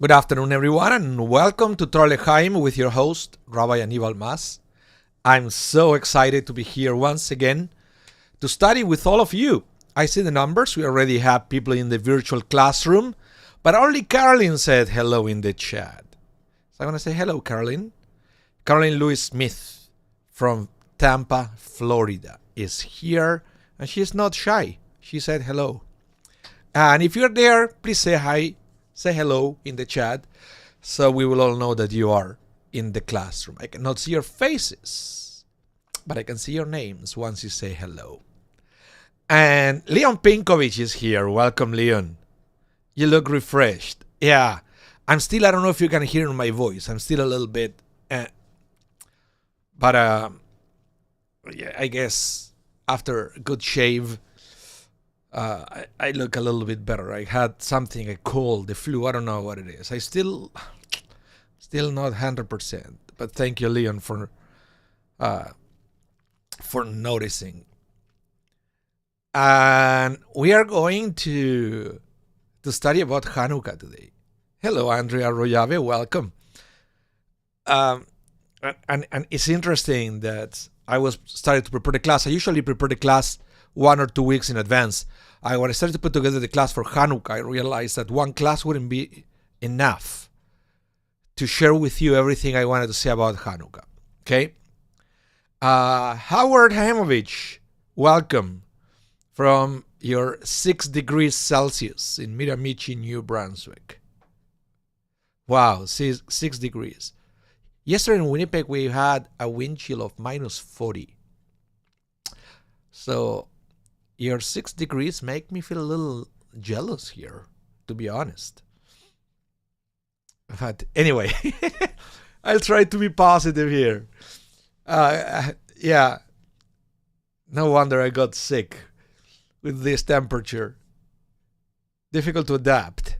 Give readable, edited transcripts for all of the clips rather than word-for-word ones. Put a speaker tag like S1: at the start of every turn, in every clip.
S1: Good afternoon, everyone, and welcome to Torah L'chaim with your host, Rabbi Anibal. I'm so excited to be here once again to study with all of you. I see the numbers. We already have people in the virtual classroom, but only Caroline said hello in the chat. So I want to say hello, Caroline. Caroline Lewis Smith from Tampa, Florida is here, and she's not shy. She said hello. And if you're there, please say hi. Say hello in the chat so we will all know that you are in the classroom. I cannot see your faces, but I can see your names once you say hello. And Leon Pinkovich is here. Welcome, Leon. You look refreshed. Yeah, I don't know if you can hear my voice. I'm still a little bit, but yeah, I guess after a good shave, I look a little bit better. I had something, a cold, the flu. I don't know what it is. I still not 100%. But thank you, Leon, for noticing. And we are going to study about Hanukkah today. Hello, Andrea Royave. Welcome. And it's interesting that I was starting to prepare the class. I usually prepare the class 1 or 2 weeks in advance. When I started to put together the class for Hanukkah, I realized that one class wouldn't be enough to share with you everything I wanted to say about Hanukkah. Okay? Howard Hamovich, welcome from your 6 degrees Celsius in Miramichi, New Brunswick. Wow, 6 degrees. Yesterday in Winnipeg, we had a wind chill of minus 40. So your 6 degrees make me feel a little jealous here, to be honest. But anyway, I'll try to be positive here. Yeah, no wonder I got sick with this temperature. Difficult to adapt.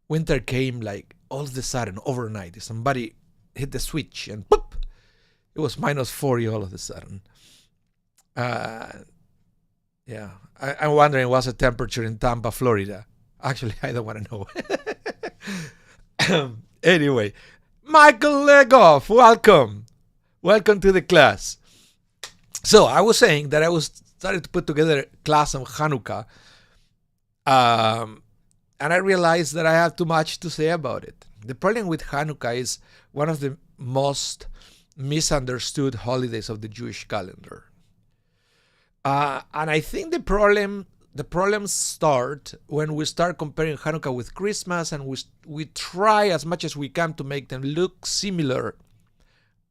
S1: Winter came like all of a sudden, overnight. Somebody hit the switch and poof, it was minus 40 all of a sudden. Yeah, I'm wondering what's the temperature in Tampa, Florida. Actually, I don't want to know. Anyway, Michael Legoff, welcome. Welcome to the class. So I was saying that I was starting to put together a class on Hanukkah. And I realized that I have too much to say about it. The problem with Hanukkah is one of the most misunderstood holidays of the Jewish calendar. And I think the problems start when we start comparing Hanukkah with Christmas, and we try as much as we can to make them look similar.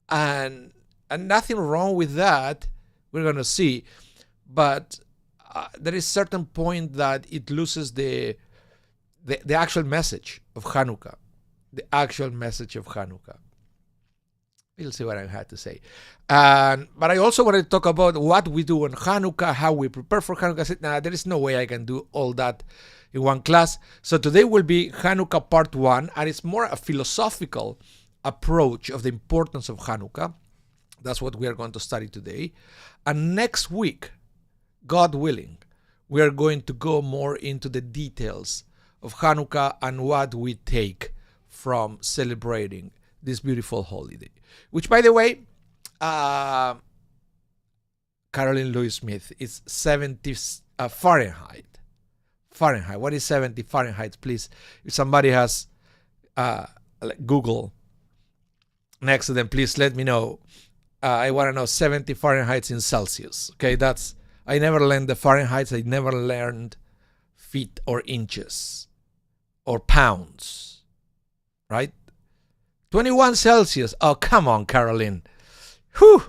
S1: And nothing wrong with that, we're going to see. But there is a certain point that it loses the actual message of Hanukkah. The actual message of Hanukkah. We'll see what I had to say. But I also wanted to talk about what we do on Hanukkah, how we prepare for Hanukkah. I said, there is no way I can do all that in one class. So today will be Hanukkah part 1, and it's more a philosophical approach of the importance of Hanukkah. That's what we are going to study today. And next week, God willing, we are going to go more into the details of Hanukkah and what we take from celebrating this beautiful holiday. Which, by the way, Caroline Lewis Smith, is 70 Fahrenheit. Fahrenheit. What is 70 Fahrenheit, please? If somebody has Google next to them, please let me know. I want to know 70 Fahrenheit in Celsius. Okay, I never learned the Fahrenheit. I never learned feet or inches or pounds, right? 21 Celsius. Oh, come on, Caroline. Whew.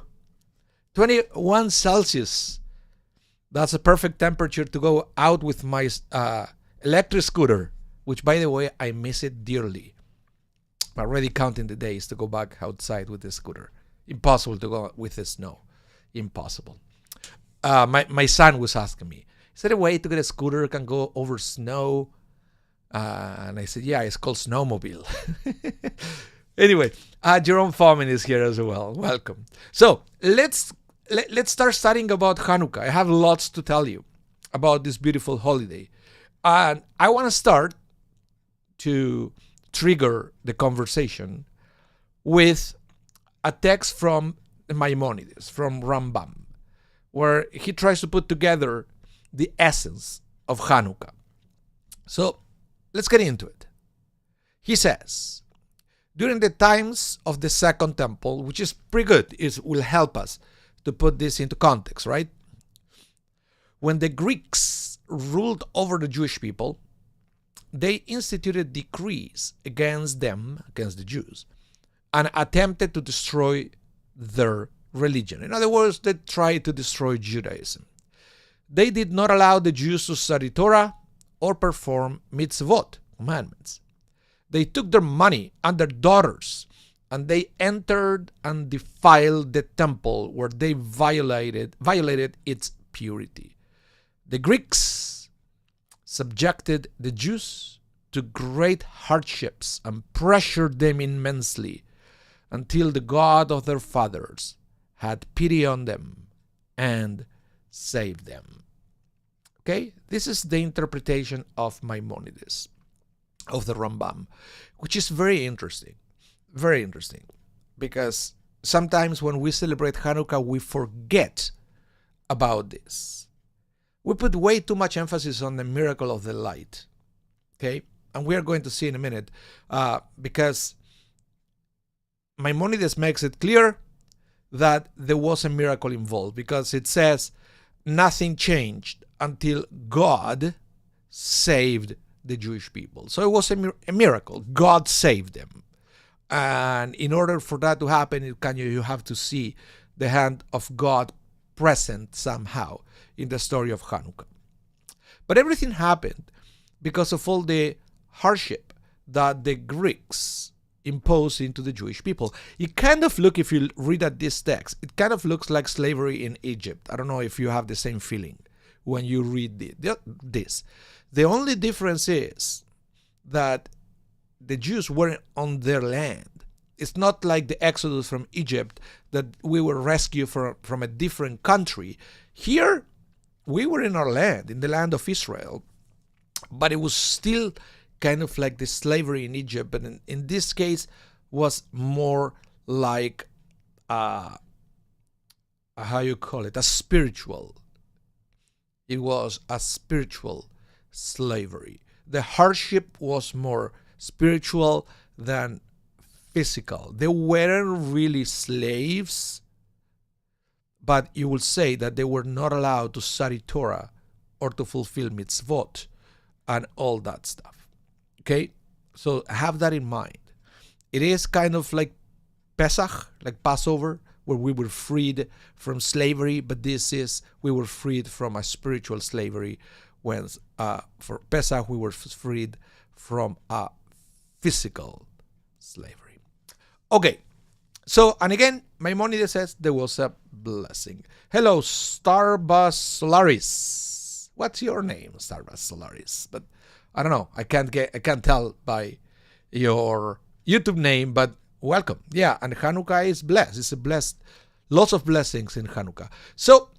S1: 21 Celsius. That's a perfect temperature to go out with my electric scooter, which, by the way, I miss it dearly. I'm already counting the days to go back outside with the scooter. Impossible to go with the snow. Impossible. My son was asking me, is there a way to get a scooter that can go over snow? And I said, yeah, it's called snowmobile. Anyway, Jerome Fomin is here as well. Welcome. So let's start studying about Hanukkah. I have lots to tell you about this beautiful holiday. And I want to start to trigger the conversation with a text from Maimonides, from Rambam, where he tries to put together the essence of Hanukkah. So let's get into it. He says, during the times of the Second Temple, which is pretty good, it will help us to put this into context, right? When the Greeks ruled over the Jewish people, they instituted decrees against them, against the Jews, and attempted to destroy their religion. In other words, they tried to destroy Judaism. They did not allow the Jews to study Torah or perform mitzvot, commandments. They took their money and their daughters, and they entered and defiled the temple where they violated its purity. The Greeks subjected the Jews to great hardships and pressured them immensely until the God of their fathers had pity on them and saved them. Okay, this is the interpretation of Maimonides, of the Rambam, which is very interesting, because sometimes when we celebrate Hanukkah, we forget about this. We put way too much emphasis on the miracle of the light, okay? And we are going to see in a minute, because Maimonides makes it clear that there was a miracle involved, because it says nothing changed until God saved the Jewish people. So it was a miracle. God saved them. And in order for that to happen, you have to see the hand of God present somehow in the story of Hanukkah. But everything happened because of all the hardship that the Greeks imposed into the Jewish people. It kind of looks, if you read at this text, it kind of looks like slavery in Egypt. I don't know if you have the same feeling when you read this. The only difference is that the Jews weren't on their land. It's not like the Exodus from Egypt that we were rescued from a different country. Here, we were in our land, in the land of Israel, but it was still kind of like the slavery in Egypt, but in this case was more like how you call it, a spiritual. It was a spiritual slavery. The hardship was more spiritual than physical. They weren't really slaves, but you will say that they were not allowed to study Torah or to fulfill mitzvot and all that stuff. Okay, so have that in mind. It is kind of like Pesach, like Passover, where we were freed from slavery, but we were freed from a spiritual slavery, when for Pesach we were freed from a physical slavery. Okay, so, and again, Maimonides says there was a blessing. Hello, Starbus Solaris. What's your name, Starbus Solaris? But I don't know. I can't tell by your YouTube name, but welcome. Yeah, and Hanukkah is blessed. It's a blessed, lots of blessings in Hanukkah. So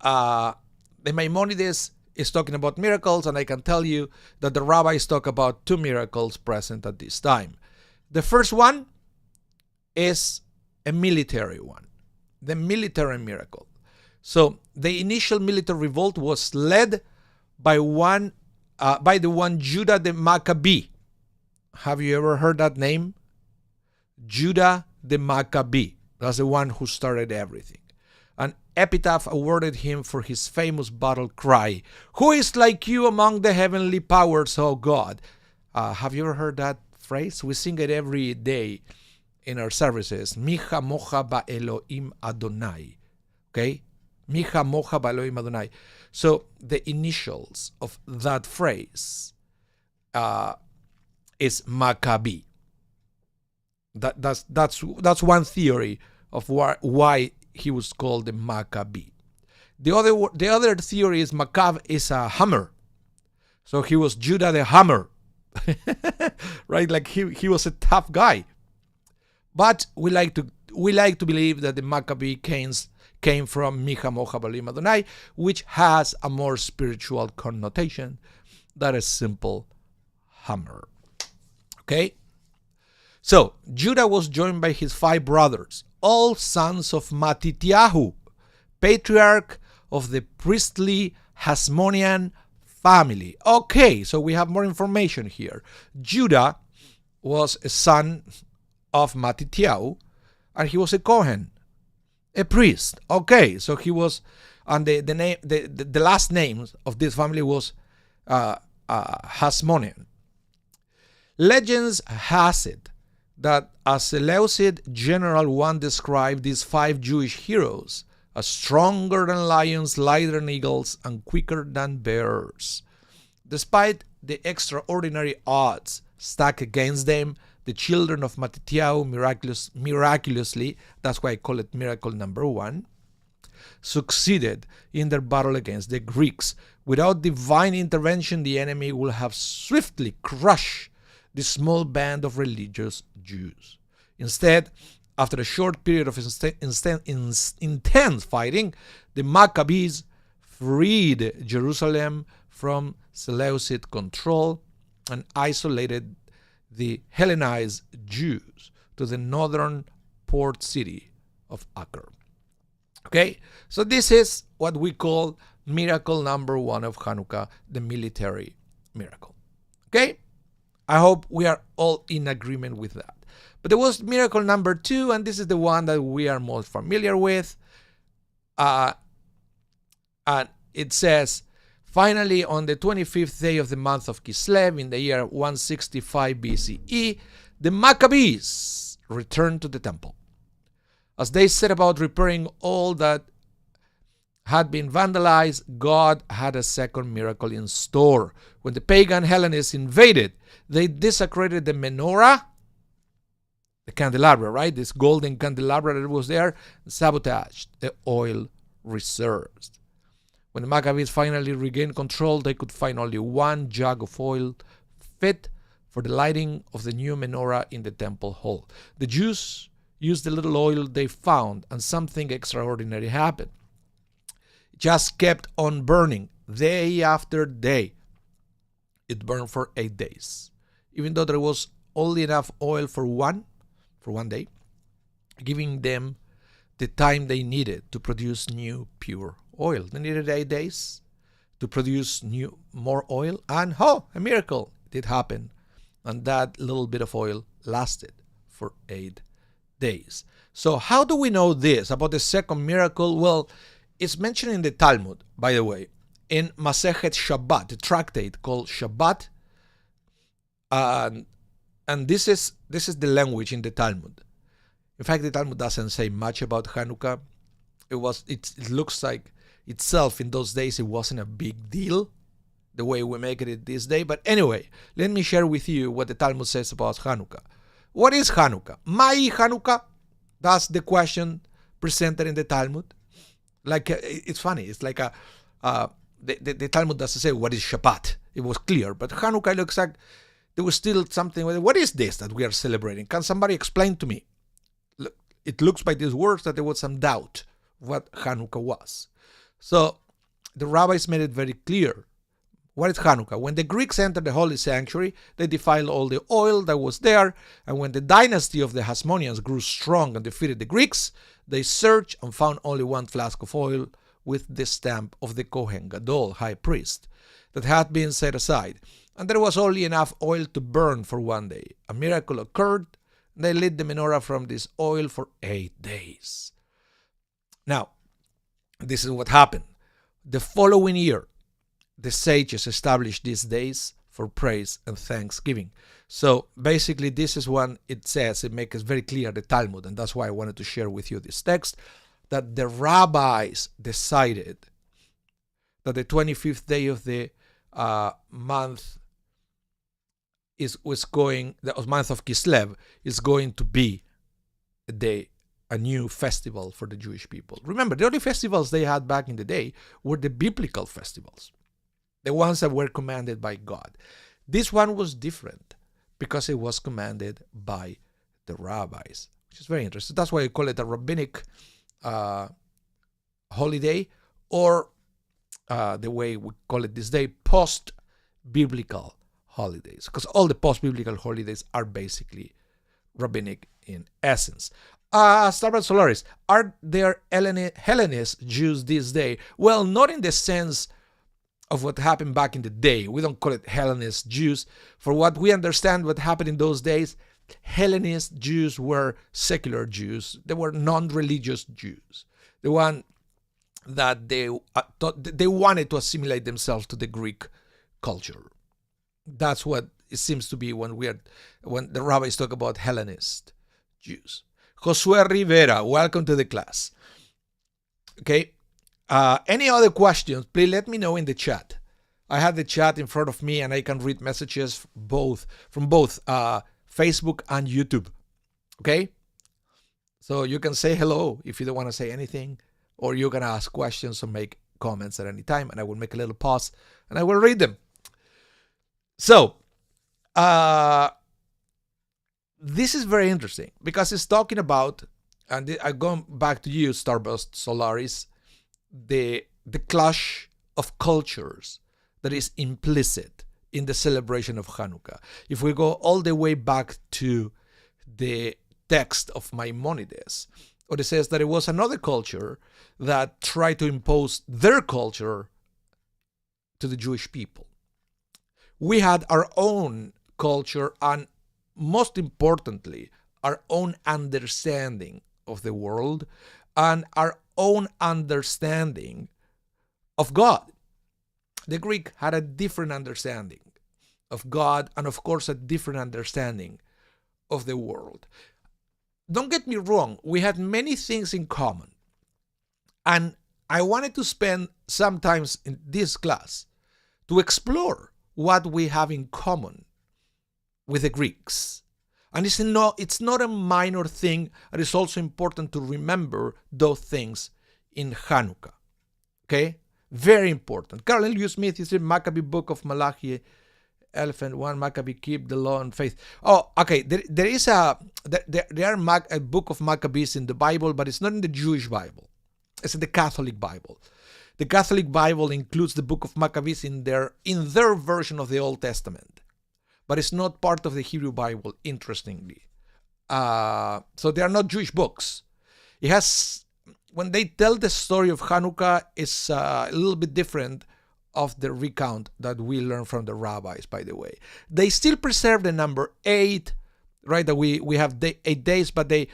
S1: the Maimonides is talking about miracles, and I can tell you that the rabbis talk about two miracles present at this time. The first one is a military one, the military miracle. So the initial military revolt was led by the one Judah the Maccabee. Have you ever heard that name? Judah the Maccabee. That's the one who started everything. An epitaph awarded him for his famous battle cry, "Who is like you among the heavenly powers, O God?" Have you ever heard that phrase? We sing it every day in our services. Micha mocha ba Elohim Adonai. Okay? Micha mocha ba Elohim Adonai. So the initials of that phrase is Maccabee. That's one theory of why he was called the Maccabee. The other theory is Maccab is a hammer, so he was Judah the hammer, right? Like he was a tough guy. But we like to believe that the Maccabee came from Micha Mocha Balim Adonai, which has a more spiritual connotation than a simple hammer. Okay? So, Judah was joined by his 5 brothers, all sons of Mattityahu, patriarch of the priestly Hasmonean family. Okay, so we have more information here. Judah was a son of Mattityahu, and he was a Kohen, a priest. Okay, so he was, and the last name of this family was Hasmonean. Legends has it that a Seleucid general once described these 5 Jewish heroes as stronger than lions, lighter than eagles, and quicker than bears. Despite the extraordinary odds stacked against them, the children of Mattityahu miraculously, that's why I call it miracle number 1, succeeded in their battle against the Greeks. Without divine intervention, the enemy would have swiftly crushed the small band of religious Jews. Instead, after a short period of intense fighting, the Maccabees freed Jerusalem from Seleucid control and isolated the Hellenized Jews to the northern port city of Acre. Okay, so this is what we call miracle number 1 of Hanukkah, the military miracle. Okay, I hope we are all in agreement with that. But there was miracle number 2, and this is the one that we are most familiar with. And it says, finally, on the 25th day of the month of Kislev, in the year 165 BCE, the Maccabees returned to the temple. As they set about repairing all that had been vandalized, God had a second miracle in store. When the pagan Hellenists invaded, they desecrated the menorah, the candelabra, right? This golden candelabra that was there, and sabotaged the oil reserves. When the Maccabees finally regained control, they could find only 1 jug of oil fit for the lighting of the new menorah in the temple hall. The Jews used the little oil they found, and something extraordinary happened. It just kept on burning day after day. It burned for 8 days, even though there was only enough oil for one day, giving them the time they needed to produce new pure oil. They needed 8 days to produce more oil, and a miracle did happen, and that little bit of oil lasted for 8 days. So how do we know this about the second miracle? Well, it's mentioned in the Talmud, by the way, in Masechet Shabbat, a tractate called Shabbat, and this is the language in the Talmud. In fact, the Talmud doesn't say much about Hanukkah. It looks like itself in those days it wasn't a big deal the way we make it this day. But anyway, let me share with you what the Talmud says about Hanukkah. What is Hanukkah? Mai Hanukkah? That's the question presented in the Talmud. Like it's funny. It's like the Talmud doesn't say what is Shabbat. It was clear, but Hanukkah looks like there was still something. What is this that we are celebrating? Can somebody explain to me? It looks by these words that there was some doubt what Hanukkah was. So the rabbis made it very clear. What is Hanukkah? When the Greeks entered the holy sanctuary, they defiled all the oil that was there, and when the dynasty of the Hasmoneans grew strong and defeated the Greeks, they searched and found only 1 flask of oil with the stamp of the Kohen Gadol, high priest, that had been set aside, and there was only enough oil to burn for 1 day. A miracle occurred. They lit the menorah from this oil for 8 days. Now, this is what happened. The following year, the sages established these days for praise and thanksgiving. So basically, this is when it says, it makes it very clear, the Talmud, and that's why I wanted to share with you this text, that the rabbis decided that the 25th day of the month the month of Kislev is going to be a new festival for the Jewish people. Remember, the only festivals they had back in the day were the biblical festivals, the ones that were commanded by God. This one was different because it was commanded by the rabbis, which is very interesting. That's why I call it a rabbinic holiday, or the way we call it this day, post-biblical holidays, because all the post-biblical holidays are basically rabbinic in essence. Starbucks Solaris, are there Hellenist Jews this day? Well, not in the sense of what happened back in the day. We don't call it Hellenist Jews. For what we understand what happened in those days, Hellenist Jews were secular Jews. They were non-religious Jews. The one that they wanted to assimilate themselves to the Greek culture. That's what it seems to be when the rabbis talk about Hellenist Jews. Josue Rivera, welcome to the class. Okay. Any other questions? Please let me know in the chat. I have the chat in front of me and I can read messages from both Facebook and YouTube. Okay? So you can say hello if you don't want to say anything, or you can ask questions or make comments at any time, and I will make a little pause and I will read them. So, this is very interesting because it's talking about, and I'm going back to you, Starburst Solaris, the clash of cultures that is implicit in the celebration of Hanukkah. If we go all the way back to the text of Maimonides, where it says that it was another culture that tried to impose their culture to the Jewish people. We had our own culture and, most importantly, our own understanding of the world and our own understanding of God. The Greek had a different understanding of God and, of course, a different understanding of the world. Don't get me wrong, we had many things in common. And I wanted to spend some time in this class to explore what we have in common with the Greeks. And it's not a minor thing, and it's also important to remember those things in Hanukkah. Okay? Very important. Carolyn Lewis Smith is in Maccabee Book of Malachi, Elephant 1, Maccabee, keep the law and faith. Oh, okay. There are a book of Maccabees in the Bible, but it's not in the Jewish Bible. It's in the Catholic Bible. The Catholic Bible includes the book of Maccabees in their version of the Old Testament, but it's not part of the Hebrew Bible, interestingly. So they are not Jewish books. It has, when they tell the story of Hanukkah, it's a little bit different of the recount that we learn from the rabbis, by the way. They still preserve the number 8, right? That we have 8 days, but they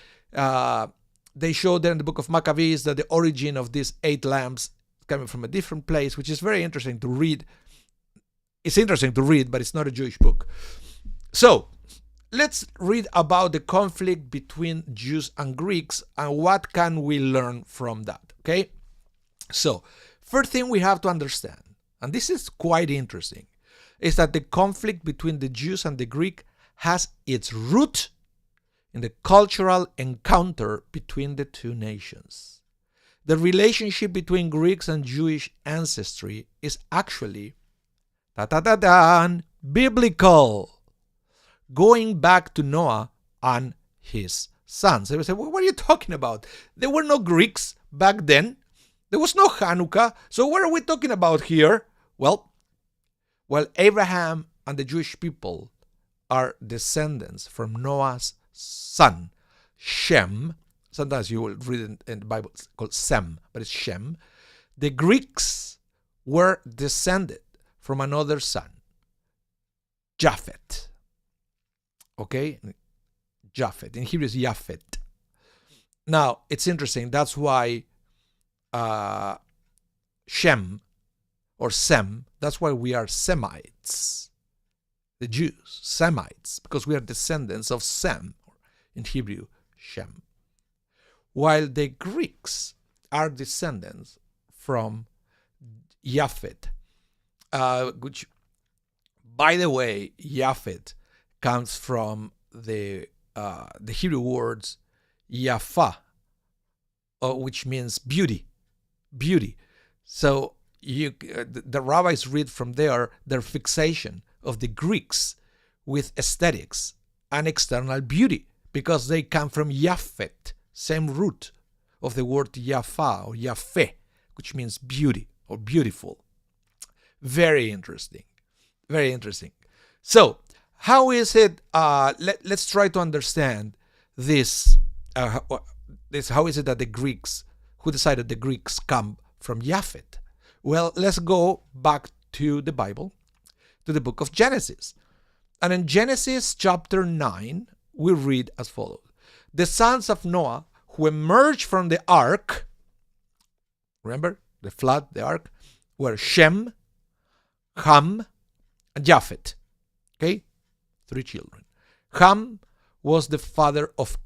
S1: show there in the book of Maccabees that the origin of these 8 lamps coming from a different place, which is very interesting to read. It's interesting to read, but it's not a Jewish book. So let's read about the conflict between Jews and Greeks and what can we learn from that, okay? So first thing we have to understand, and this is quite interesting, is that the conflict between the Jews and the Greek has its root in the cultural encounter between the two nations. The relationship between Greeks and Jewish ancestry is actually biblical, going back to Noah and his sons. They would say, well, what are you talking about? There were no Greeks back then. There was no Hanukkah. So what are we talking about here? Well, Abraham and the Jewish people are descendants from Noah's son, Shem. Sometimes you will read it in the Bible, it's called Sem, but it's Shem. The Greeks were descended from another son, Japheth. Okay? Japheth. In Hebrew, it's Japheth. Now, it's interesting. That's why Shem or Sem, that's why we are Semites. The Jews, Semites, because we are descendants of Sem, in Hebrew, Shem. While the Greeks are descendants from Japheth, which, by the way, Japheth comes from the Hebrew words Yafa, which means beauty. So the rabbis read from there their fixation of the Greeks with aesthetics and external beauty, because they come from Japheth, same root of the word Yafa or Yafeh, which means beauty or beautiful. Very interesting. Very interesting. So, how is it? Let's try to understand this. How is it that the Greeks, who decided the Greeks come from Japheth? Well, let's go back to the Bible, to the book of Genesis. And in Genesis chapter 9, we read as follows. The sons of Noah who emerged from the ark, remember the flood, the ark, were Shem, Ham, and Japheth. Okay? 3 children. Ham was the father of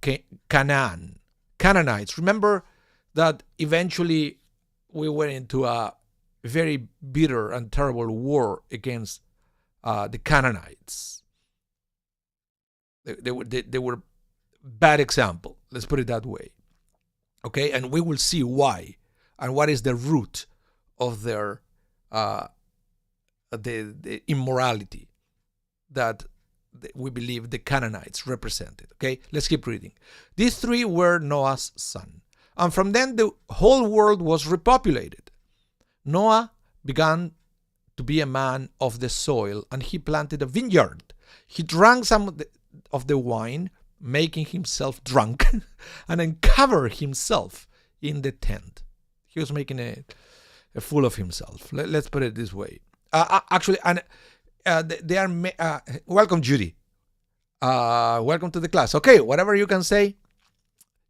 S1: Canaan. Canaanites. Remember that eventually we went into a very bitter and terrible war against the Canaanites. They were bad example. Let's put it that way. Okay, and we will see why and what is the root of their the immorality that we believe the Canaanites represented. Okay, let's keep reading. These 3 were Noah's son, and from then the whole world was repopulated. Noah began to be a man of the soil, and he planted a vineyard. He drank some of the wine, making himself drunk, and then covered himself in the tent. He was making a fool of himself. Let's put it this way. Actually, and they are welcome, Judy. Welcome to the class. Okay, whatever you can say,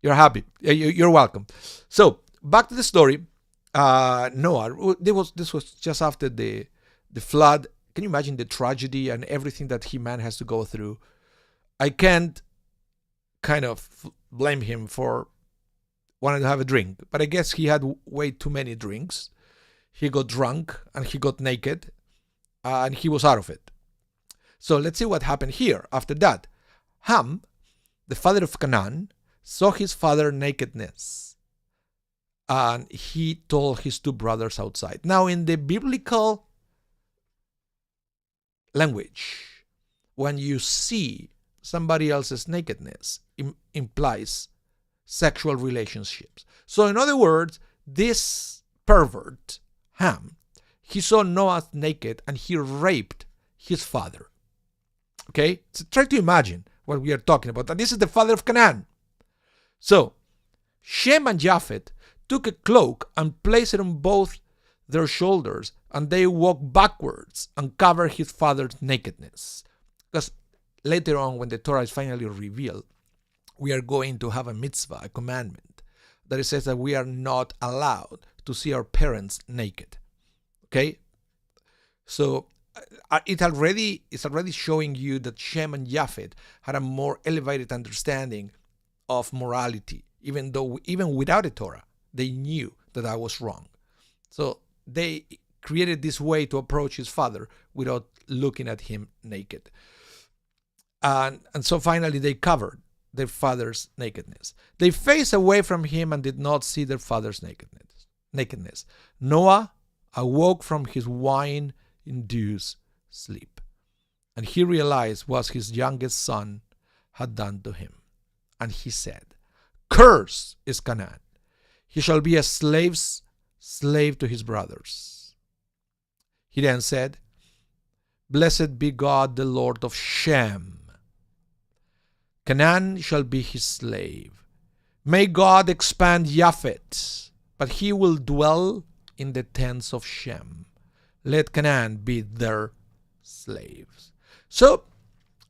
S1: you're happy. You're welcome. So back to the story. Noah. This was just after the flood. Can you imagine the tragedy and everything that man has to go through? I can't kind of blame him for wanting to have a drink, but I guess he had way too many drinks. He got drunk and he got naked, and he was out of it. So let's see what happened here. After that, Ham, the father of Canaan, saw his father's nakedness, and he told his 2 brothers outside. Now, in the biblical language, when you see somebody else's nakedness, implies sexual relationships. So in other words, this pervert, Ham, he saw Noah naked and he raped his father. Okay? So try to imagine what we are talking about. And this is the father of Canaan. So Shem and Japheth took a cloak and placed it on both their shoulders, and they walked backwards and covered his father's nakedness. Because later on, when the Torah is finally revealed, we are going to have a mitzvah, a commandment, that it says that we are not allowed to see our parents naked. Okay? So it's already showing you that Shem and Japheth had a more elevated understanding of morality, even without a Torah, they knew that was wrong. So they created this way to approach his father without looking at him naked. And so finally they covered their father's nakedness. They faced away from him and did not see their father's nakedness. Noah awoke from his wine-induced sleep, and he realized what his youngest son had done to him. And he said, "Cursed is Canaan. He shall be a slave to his brothers." He then said, "Blessed be God, the Lord of Shem. Canaan shall be his slave. May God expand Japheth, but he will dwell in the tents of Shem. Let Canaan be their slaves." So,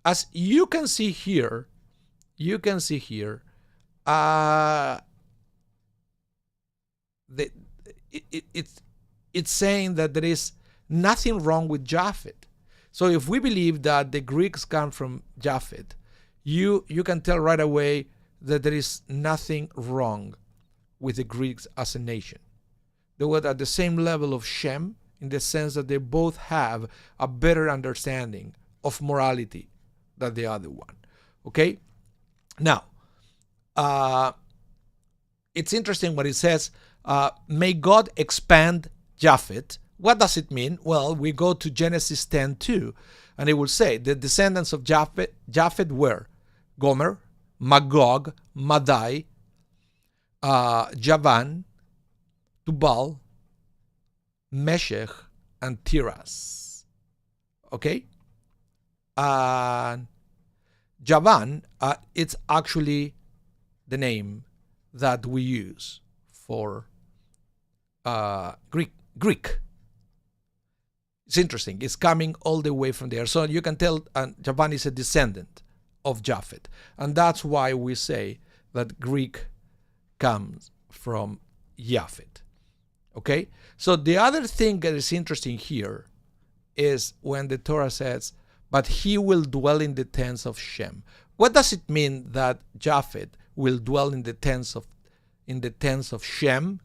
S1: as you can see here, it's saying that there is nothing wrong with Japheth. So if we believe that the Greeks come from Japheth, you can tell right away that there is nothing wrong with the Greeks as a nation. They were at the same level of Shem, in the sense that they both have a better understanding of morality than the other one. Okay? Now, it's interesting what it says, may God expand Japheth. What does it mean? Well, we go to Genesis 10:2, and it will say the descendants of Japheth were Gomer, Magog, Madai, Javan, Tubal, Meshech, and Tiras. Okay? And Javan, it's actually the name that we use for Greek. It's interesting. It's coming all the way from there. So you can tell Javan is a descendant of Japheth. And that's why we say that Greek comes from Japheth. Okay? So the other thing that is interesting here is when the Torah says, but he will dwell in the tents of Shem. What does it mean that Japheth will dwell in the tents of Shem?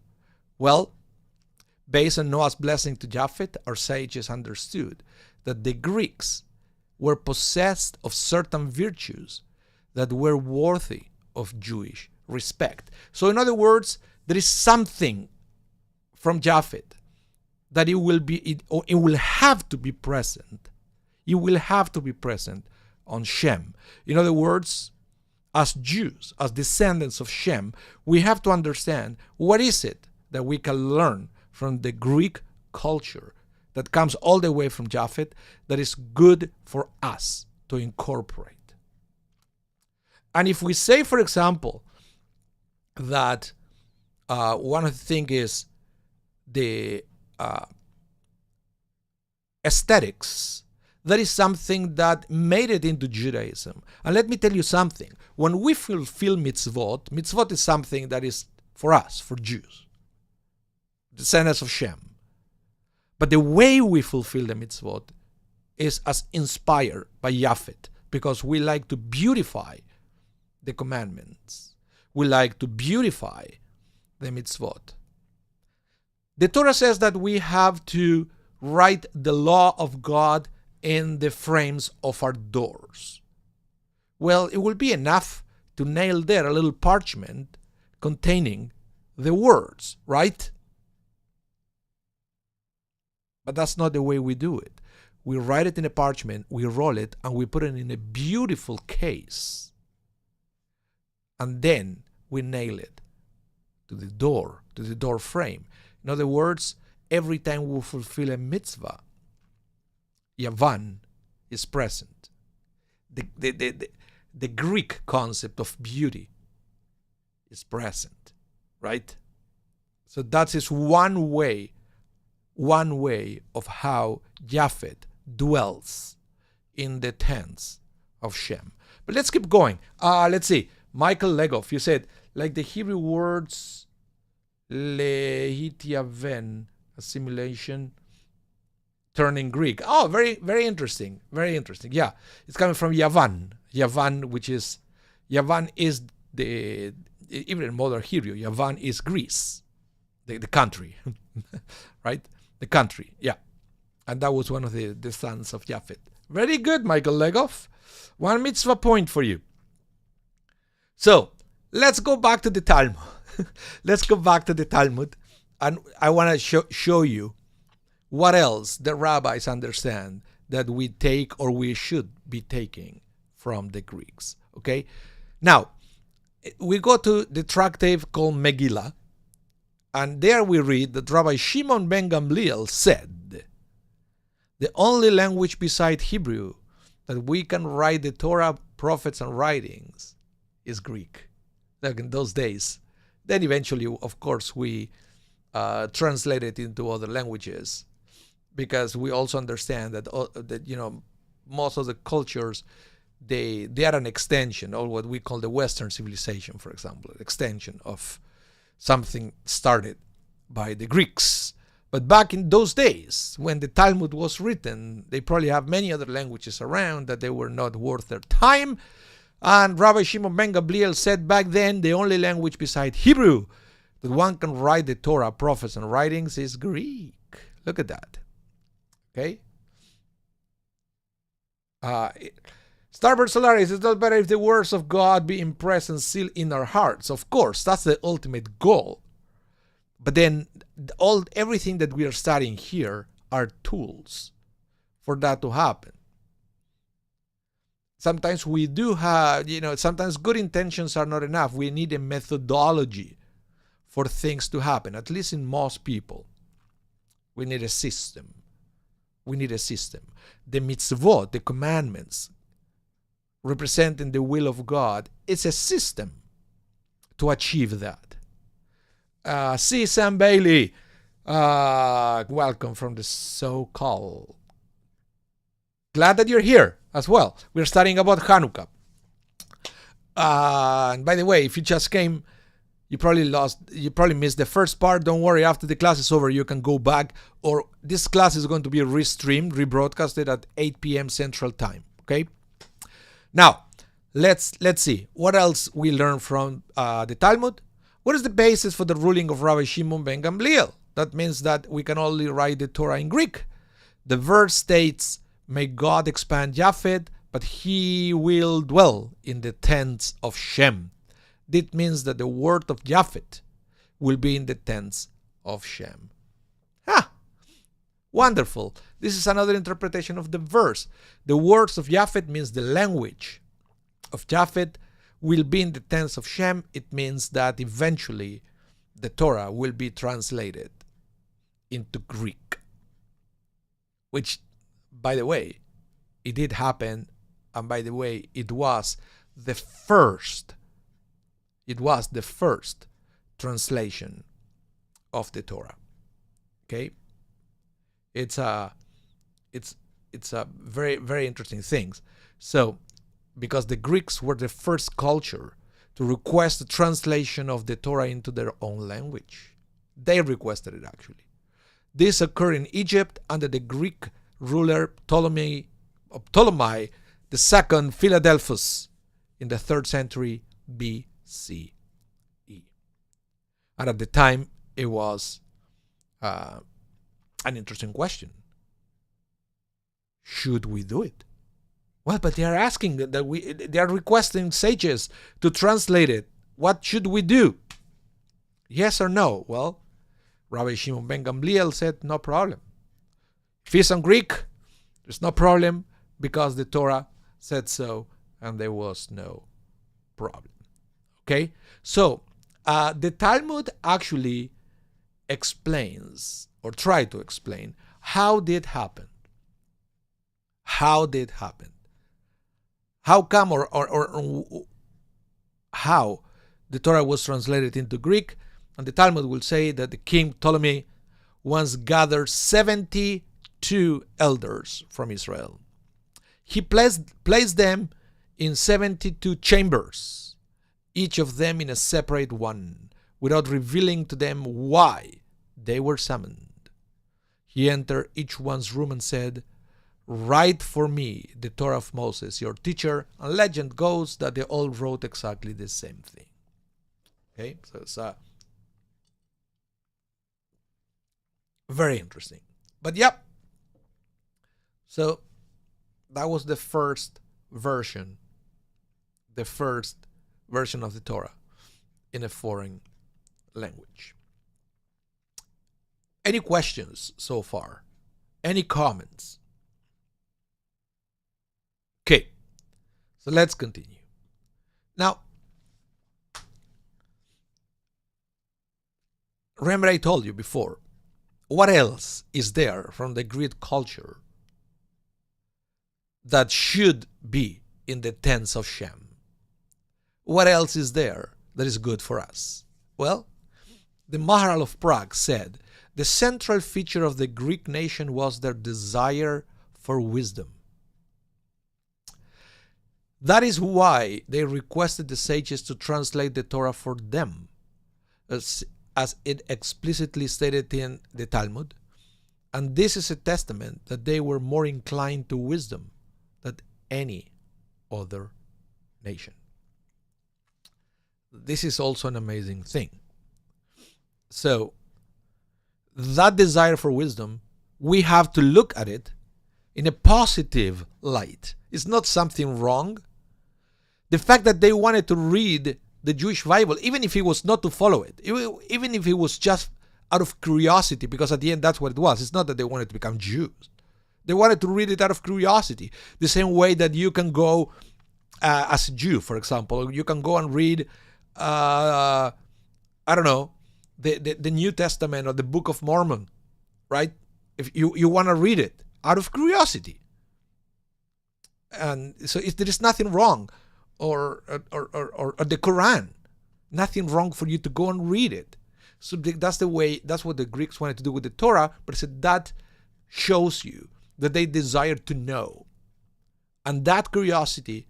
S1: Well, based on Noah's blessing to Japheth, our sages understood that the Greeks were possessed of certain virtues that were worthy of Jewish respect. So in other words, there is something from Japheth that it will have to be present. It will have to be present on Shem. In other words, as Jews, as descendants of Shem, we have to understand what is it that we can learn from the Greek culture that comes all the way from Japheth that is good for us to incorporate. And if we say, for example, that one of the things is the aesthetics, that is something that made it into Judaism. And let me tell you something. When we fulfill mitzvot is something that is for us, for Jews, descendants of Shem. But the way we fulfill the mitzvot is as inspired by Japheth, because we like to beautify the commandments. We like to beautify the mitzvot. The Torah says that we have to write the law of God in the frames of our doors. Well, it will be enough to nail there a little parchment containing the words, right? But that's not the way we do it. We write it in a parchment, we roll it, and we put it in a beautiful case. And then we nail it to the door frame. In other words, every time we fulfill a mitzvah, Yavan is present. The Greek concept of beauty is present, right? So that is one way of how Japheth dwells in the tents of Shem. But let's keep going. Let's see. Michael Legoff, you said, like the Hebrew words lehityaven, assimilation, turning Greek. Oh, very, very interesting. Very interesting. Yeah, it's coming from Yavan. Yavan is the, even in modern Hebrew, Yavan is Greece, the country, right? The country, yeah. And that was one of the sons of Japheth. Very good, Michael Legoff. One mitzvah point for you. So, let's go back to the Talmud. Let's go back to the Talmud. And I want to show you what else the rabbis understand that we take or we should be taking from the Greeks. Okay? Now, we go to the tractate called Megillah. And there we read that Rabbi Shimon ben Gamliel said, the only language beside Hebrew that we can write the Torah, prophets, and writings is Greek. Like in those days. Then eventually, of course, we translate it into other languages, because we also understand that most of the cultures, they are an extension, or what we call the Western civilization, for example, an extension of something started by the Greeks. But back in those days, when the Talmud was written, they probably have many other languages around that they were not worth their time. And Rabbi Shimon ben Gamliel said back then, the only language beside Hebrew that one can write the Torah, prophets, and writings is Greek. Look at that. Okay? Starboard Solaris, it's not better if the words of God be impressed and sealed in our hearts. Of course, that's the ultimate goal. But then everything that we are studying here are tools for that to happen. Sometimes we do have, sometimes good intentions are not enough. We need a methodology for things to happen, at least in most people. We need a system we need a system. The mitzvot, the commandments, representing the will of God, it's a system to achieve that. See Sam Bailey, welcome from the so-called. Glad that you're here as well. We're studying about Hanukkah. And by the way, if you just came, you probably missed the first part. Don't worry, after the class is over, you can go back, or this class is going to be restreamed, rebroadcasted at 8 p.m. Central Time. Okay? Now, let's see. What else we learn from the Talmud? What is the basis for the ruling of Rabbi Shimon ben Gamliel? That means that we can only write the Torah in Greek. The verse states, may God expand Japheth, but he will dwell in the tents of Shem. That means that the word of Japheth will be in the tents of Shem. Wonderful. This is another interpretation of the verse. The words of Japheth means the language of Japheth will be in the tents of Shem. It means that eventually the Torah will be translated into Greek. Which, by the way, it did happen. And by the way, it was the first translation of the Torah. Okay? It's a very, very interesting thing. So, because the Greeks were the first culture to request the translation of the Torah into their own language. They requested it, actually. This occurred in Egypt under the Greek ruler Ptolemy II Philadelphus in the 3rd century BCE. And at the time, it was an interesting question. Should we do it? Well, but they are asking that they are requesting sages to translate it. What should we do? Yes or no? Well, Rabbi Shimon ben Gamliel said, no problem. If it's on Greek, there's no problem because the Torah said so and there was no problem. Okay? So, the Talmud actually explains, or try to explain, how did happen. How did happen? How come or how the Torah was translated into Greek? And the Talmud will say that the king Ptolemy once gathered 72 elders from Israel. He placed them in 72 chambers, each of them in a separate one, without revealing to them why they were summoned. He entered each one's room and said, write for me the Torah of Moses, your teacher, and legend goes that they all wrote exactly the same thing. Okay, so it's very interesting. But yep, so that was the first version of the Torah in a foreign language. Any questions so far? Any comments? Okay, so let's continue. Now, remember I told you before, what else is there from the Greek culture that should be in the tents of Shem? What else is there that is good for us? Well, the Maharal of Prague said the central feature of the Greek nation was their desire for wisdom. That is why they requested the sages to translate the Torah for them, as it explicitly stated in the Talmud. And this is a testament that they were more inclined to wisdom than any other nation. This is also an amazing thing. So, that desire for wisdom, we have to look at it in a positive light. It's not something wrong. The fact that they wanted to read the Jewish Bible, even if it was not to follow it, even if it was just out of curiosity, because at the end that's what it was. It's not that they wanted to become Jews. They wanted to read it out of curiosity. The same way that you can go as a Jew, for example, you can go and read, I don't know, the New Testament or the Book of Mormon, right? If you want to read it out of curiosity. And so there is nothing wrong, or the Quran, nothing wrong for you to go and read it. So that's what the Greeks wanted to do with the Torah, but I said that shows you that they desire to know. And that curiosity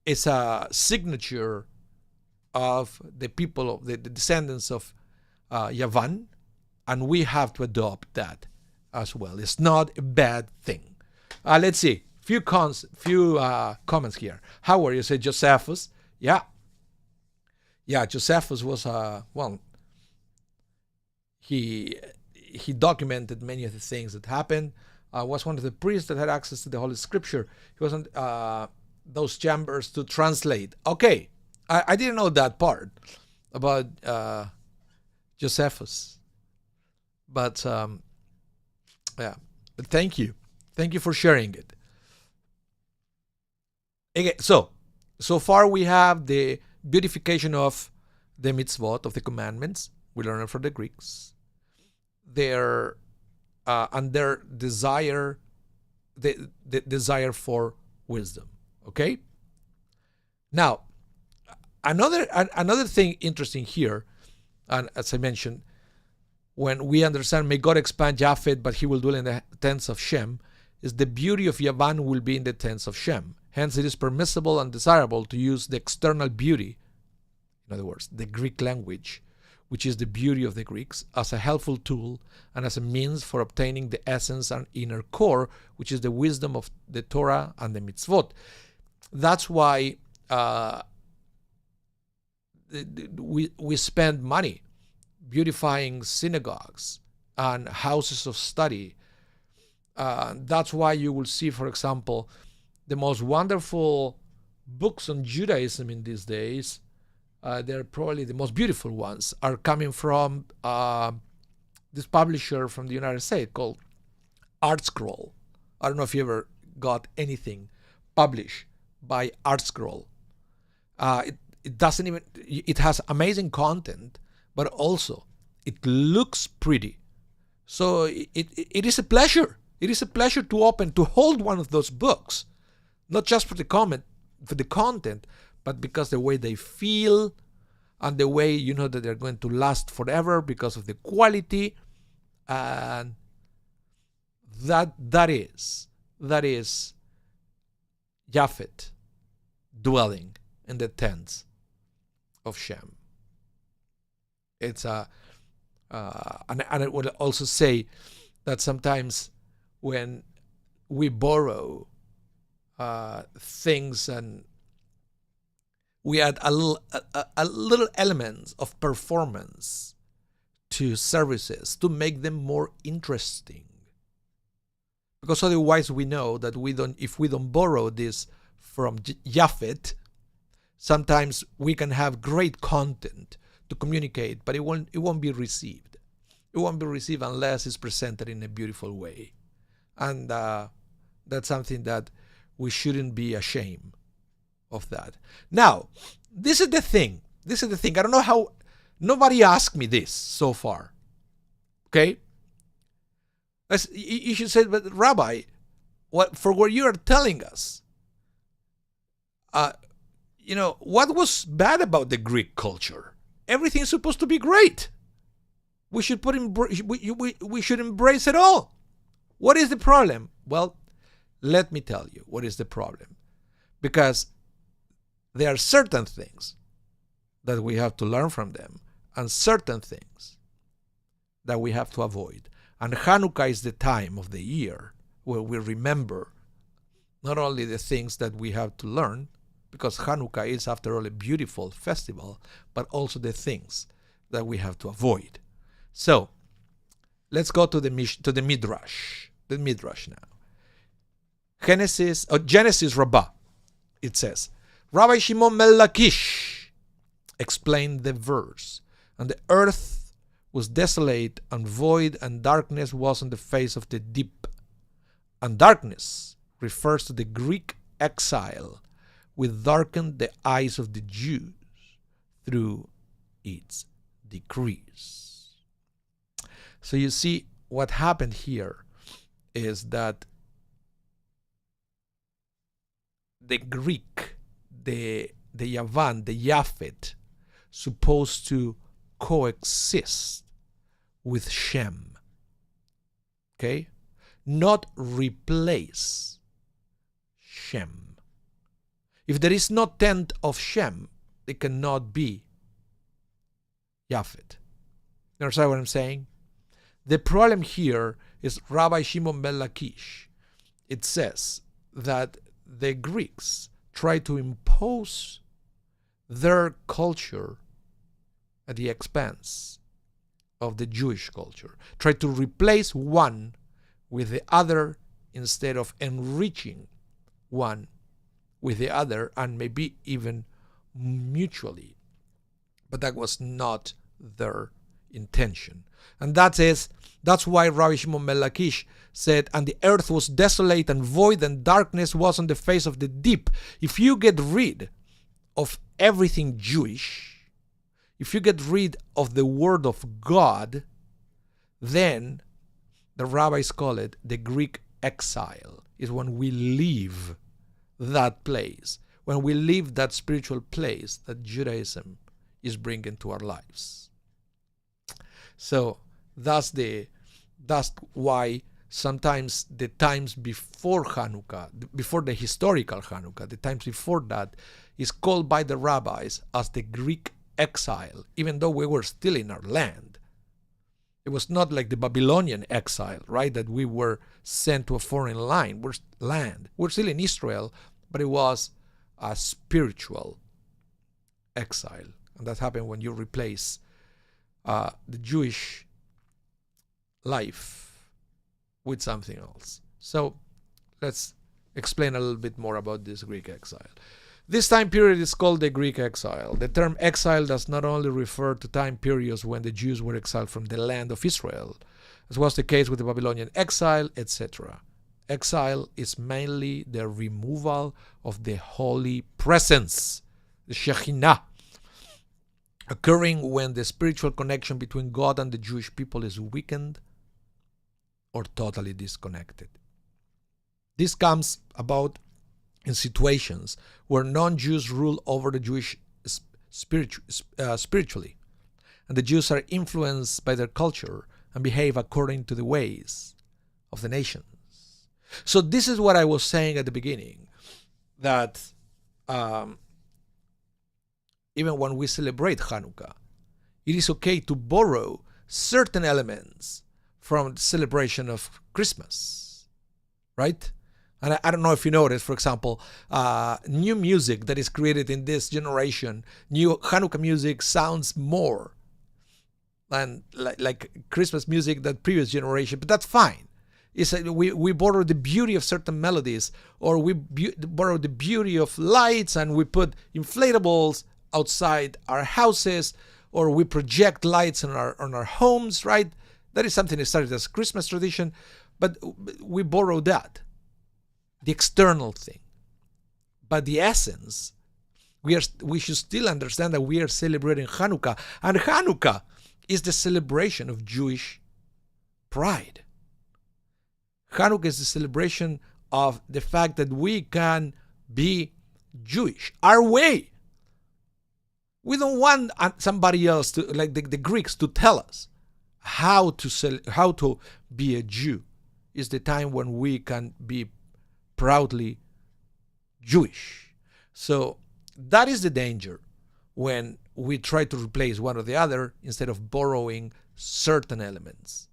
S1: is a signature of the people, of the descendants of Yavan, and we have to adopt that as well. It's not a bad thing. Let's see. Few comments here. How are you? Say Josephus. Yeah, Josephus was he documented many of the things that happened. Was one of the priests that had access to the Holy Scripture. He was on those chambers to translate. Okay, I didn't know that part about Josephus, but yeah. But thank you for sharing it. Okay, so far we have the beautification of the mitzvot, of the commandments. We learn it from the Greeks. Their desire, the desire for wisdom. Okay. Now, another thing interesting here, and as I mentioned, when we understand, may God expand Japheth, but he will dwell in the tents of Shem, is the beauty of Yavan will be in the tents of Shem. Hence, it is permissible and desirable to use the external beauty, in other words, the Greek language, which is the beauty of the Greeks, as a helpful tool and as a means for obtaining the essence and inner core, which is the wisdom of the Torah and the mitzvot. That's why we spend money beautifying synagogues and houses of study. That's why you will see, for example, the most wonderful books on Judaism in these days, they're probably the most beautiful ones, are coming from this publisher from the United States called ArtScroll. I don't know if you ever got anything published by ArtScroll. It has amazing content, but also it looks pretty. So it is a pleasure. It is a pleasure to hold one of those books. Not just for the content, but because the way they feel and the way you know that they're going to last forever because of the quality, and that is Japheth dwelling in the tents of Shem. It's and I would also say that sometimes when we borrow things and we add a little elements of performance to services to make them more interesting, because otherwise we know that if we don't borrow this from Japheth, sometimes we can have great content to communicate, but it won't be received. It won't be received unless it's presented in a beautiful way, and that's something that we shouldn't be ashamed of that. Now, this is the thing. I don't know how, nobody asked me this so far. Okay? You should say, but Rabbi, what you are telling us, what was bad about the Greek culture? Everything is supposed to be great. We should we should embrace it all. What is the problem? Well, let me tell you what is the problem. Because there are certain things that we have to learn from them and certain things that we have to avoid. And Hanukkah is the time of the year where we remember not only the things that we have to learn, because Hanukkah is, after all, a beautiful festival, but also the things that we have to avoid. So, let's go to the Midrash. The Midrash now. Genesis Rabbah. It says, Rabbi Shimon ben Lakish explained the verse, and the earth was desolate and void, and darkness was on the face of the deep. And darkness refers to the Greek exile, which darkened the eyes of the Jews through its decrees. So you see, what happened here is that the Greek, the Yavan, the Japheth, supposed to coexist with Shem. Okay? Not replace Shem. If there is no tenth of Shem, it cannot be Japheth. You understand what I'm saying? The problem here is Rabbi Shimon ben Lakish. It says that the Greeks try to impose their culture at the expense of the Jewish culture. Try to replace one with the other instead of enriching one with the other, and maybe even mutually. But that was not their intention. And that's why Rabbi Shimon ben Lakish said, and the earth was desolate and void, and darkness was on the face of the deep. If you get rid of everything Jewish, if you get rid of the word of God, then the rabbis call it the Greek exile, is when we leave that place, when we leave that spiritual place that Judaism is bringing to our lives. So that's why sometimes the times before Hanukkah, before the historical Hanukkah, the times before that is called by the rabbis as the Greek exile, even though we were still in our land. It was not like the Babylonian exile, right? That we were sent to a foreign land. We're still in Israel, but it was a spiritual exile. And that happened when you replace the Jewish life with something else. So let's explain a little bit more about this Greek exile. This time period is called the Greek exile. The term exile does not only refer to time periods when the Jews were exiled from the land of Israel, as was the case with the Babylonian exile, etc. Exile is mainly the removal of the holy presence, the Shekhinah, occurring when the spiritual connection between God and the Jewish people is weakened or totally disconnected. This comes about in situations where non-Jews rule over the Jewish spiritually, and the Jews are influenced by their culture and behave according to the ways of the nations. So this is what I was saying at the beginning, that even when we celebrate Hanukkah, it is okay to borrow certain elements from the celebration of Christmas, right? And I don't know if you noticed, for example, new music that is created in this generation, new Hanukkah music sounds more than like Christmas music than previous generation, but that's fine. It's we borrow the beauty of certain melodies, or we borrow the beauty of lights, and we put inflatables outside our houses, or we project lights on our homes, right? That is something that started as a Christmas tradition, but we borrow that. The external thing. But the essence, we should still understand that we are celebrating Hanukkah. And Hanukkah is the celebration of Jewish pride. Hanukkah is the celebration of the fact that we can be Jewish, our way. We don't want somebody else to, like the Greeks, to tell us how to be a Jew. It's the time when we can be proudly Jewish. So that is the danger when we try to replace one or the other instead of borrowing certain elements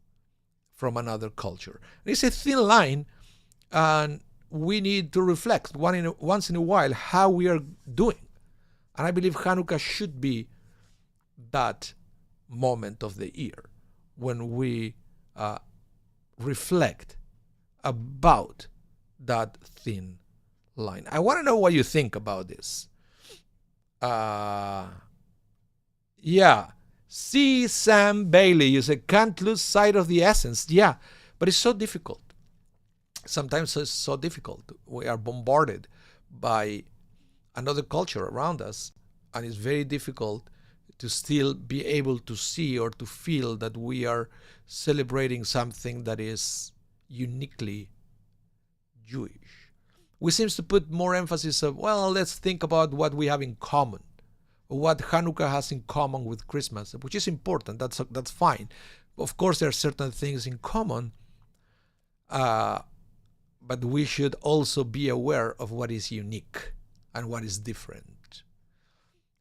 S1: from another culture. And it's a thin line, and we need to reflect once in a while how we are doing. And I believe Hanukkah should be that moment of the year when we reflect about that thin line. I want to know what you think about this. See Sam Bailey, you say, can't lose sight of the essence. Yeah, but it's so difficult. Sometimes it's so difficult. We are bombarded by another culture around us, and it's very difficult to still be able to see or to feel that we are celebrating something that is uniquely Jewish. we seem to put more emphasis of, well, let's think about what we have in common, or what Hanukkah has in common with Christmas, which is important. That's fine. Of course, there are certain things in common, but we should also be aware of what is unique and what is different.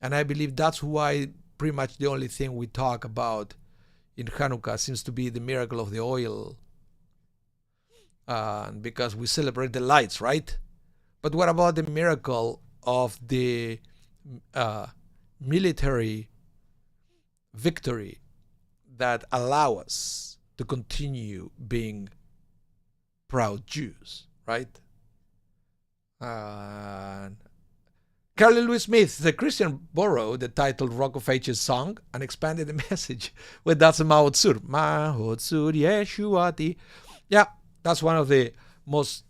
S1: And I believe that's why pretty much the only thing we talk about in Hanukkah seems to be the miracle of the oil, because we celebrate the lights, right? But what about the miracle of the military victory that allow us to continue being proud Jews, right? Carly Louis Smith, the Christian, borrowed the title Rock of Ages song and expanded the message with that's Ma'od Sur. Ma'od Sur Yeshuati. Yeah, that's one of the most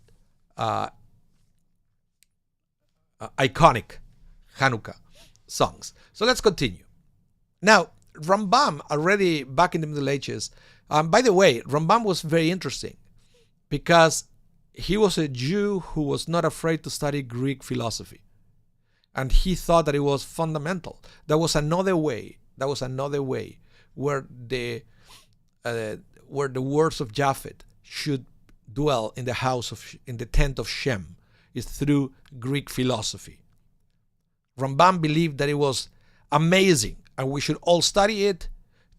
S1: iconic Hanukkah songs. So let's continue. Now, Rambam, already back in the Middle Ages, by the way, Rambam was very interesting because he was a Jew who was not afraid to study Greek philosophy. And he thought that it was fundamental. There was another way. Where the words of Japheth should dwell in the tent of Shem, is through Greek philosophy. Rambam believed that it was amazing, and we should all study it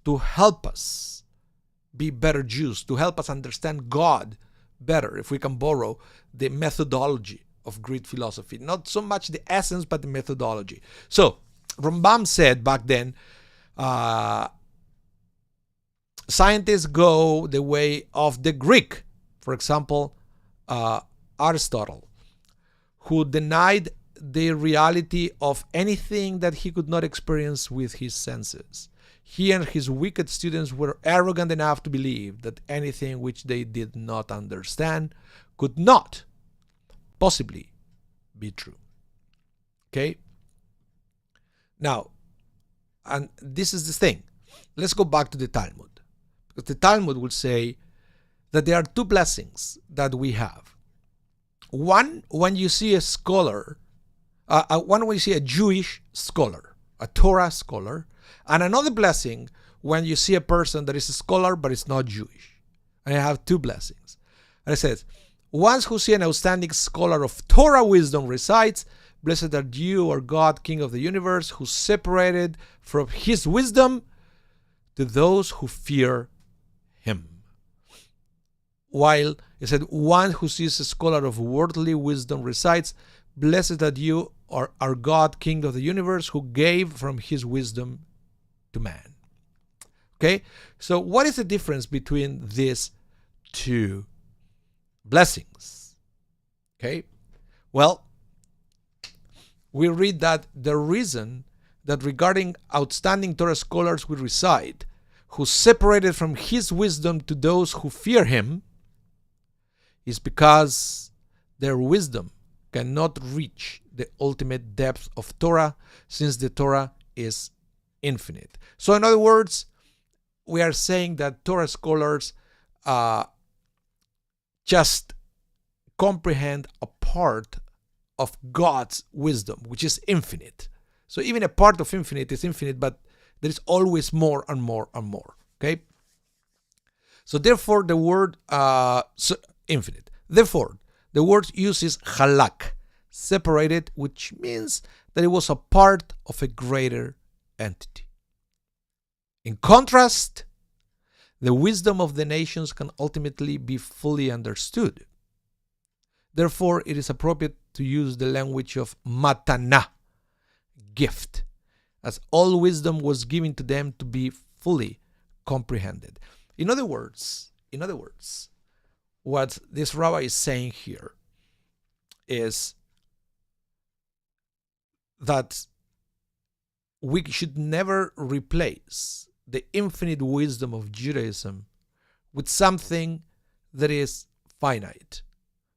S1: to help us be better Jews, to help us understand God better, if we can borrow the methodology of Greek philosophy. Not so much the essence, but the methodology. So, Rambam said back then, scientists go the way of the Greek. For example, Aristotle, who denied the reality of anything that he could not experience with his senses. He and his wicked students were arrogant enough to believe that anything which they did not understand could not possibly be true. Okay? Now, and this is the thing. Let's go back to the Talmud. Because the Talmud will say that there are two blessings that we have. One, when you see a scholar, one when you see a Jewish scholar, a Torah scholar, and another blessing when you see a person that is a scholar but is not Jewish. And I have two blessings. And it says, ones who see an outstanding scholar of Torah wisdom recites, blessed are you, O God, King of the universe, who separated from his wisdom to those who fear him. While it said, one who sees a scholar of worldly wisdom recites, blessed are you, or our God, King of the universe, who gave from his wisdom to man. Okay? So what is the difference between these two blessings? Okay? Well, we read that the reason that regarding outstanding Torah scholars we recite, who separated from his wisdom to those who fear him, is because their wisdom cannot reach the ultimate depth of Torah, since the Torah is infinite. So in other words, we are saying that Torah scholars just comprehend a part of God's wisdom, which is infinite. So even a part of infinite is infinite, but there is always more and more and more. Okay? So therefore the word infinite. Therefore, the word uses halak, separated, which means that it was a part of a greater entity. In contrast, the wisdom of the nations can ultimately be fully understood. Therefore, it is appropriate to use the language of matana, gift, as all wisdom was given to them to be fully comprehended. In other words, what this rabbi is saying here is that we should never replace the infinite wisdom of Judaism with something that is finite.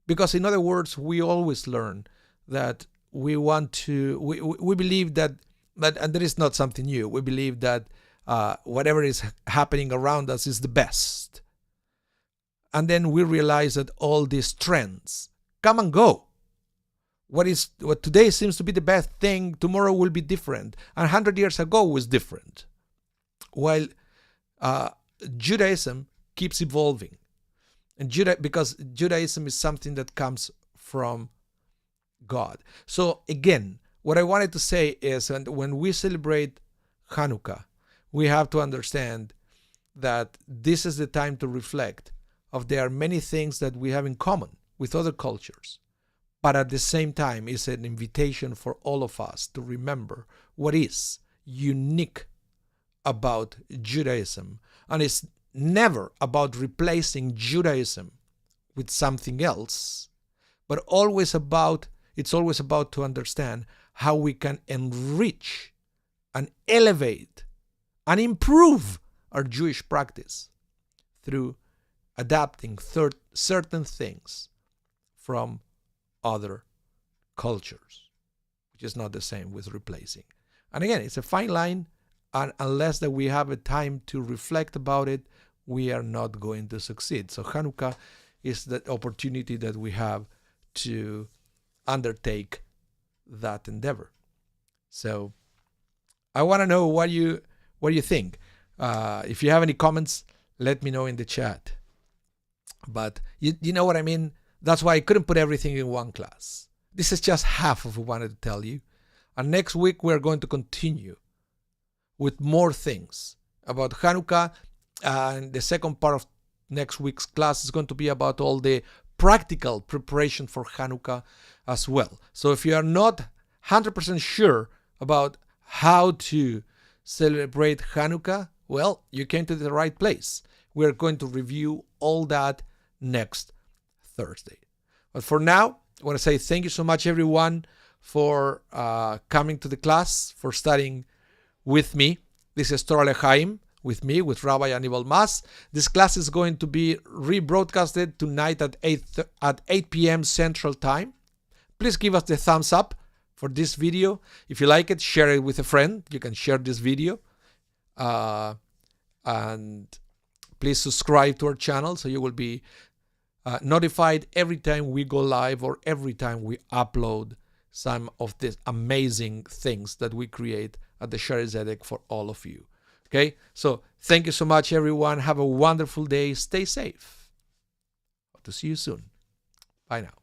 S1: Because in other words, we always learn that we believe that, and that is not something new, we believe that whatever is happening around us is the best. And then we realize that all these trends come and go. what today seems to be the best thing, tomorrow will be different. And 100 years ago was different. While Judaism keeps evolving. And because Judaism is something that comes from God. So again, what I wanted to say is, and when we celebrate Hanukkah, we have to understand that this is the time to reflect of there are many things that we have in common with other cultures. But at the same time, it's an invitation for all of us to remember what is unique about Judaism. And it's never about replacing Judaism with something else, but it's always about to understand how we can enrich and elevate and improve our Jewish practice through adapting certain things from other cultures, which is not the same with replacing. And again, it's a fine line, and unless that we have a time to reflect about it, we are not going to succeed. So Hanukkah is the opportunity that we have to undertake that endeavor. So I want to know what you think. If you have any comments, let me know in the chat. But you know what I mean? That's why I couldn't put everything in one class. This is just half of what I wanted to tell you. And next week, we're going to continue with more things about Hanukkah. And the second part of next week's class is going to be about all the practical preparation for Hanukkah as well. So if you are not 100% sure about how to celebrate Hanukkah, well, you came to the right place. We're going to review all that next Thursday. But for now, I want to say thank you so much, everyone, for coming to the class, for studying with me. This is Torah L'Chaim with me, with Rabbi Anibal. This class is going to be rebroadcasted tonight at 8 p.m. Central Time. Please give us the thumbs up for this video. If you like it, share it with a friend. You can share this video. And please subscribe to our channel so you will be notified every time we go live or every time we upload some of these amazing things that we create at the Shaarei Zedek for all of you. Okay, so thank you so much, everyone. Have a wonderful day. Stay safe. Hope to see you soon. Bye now.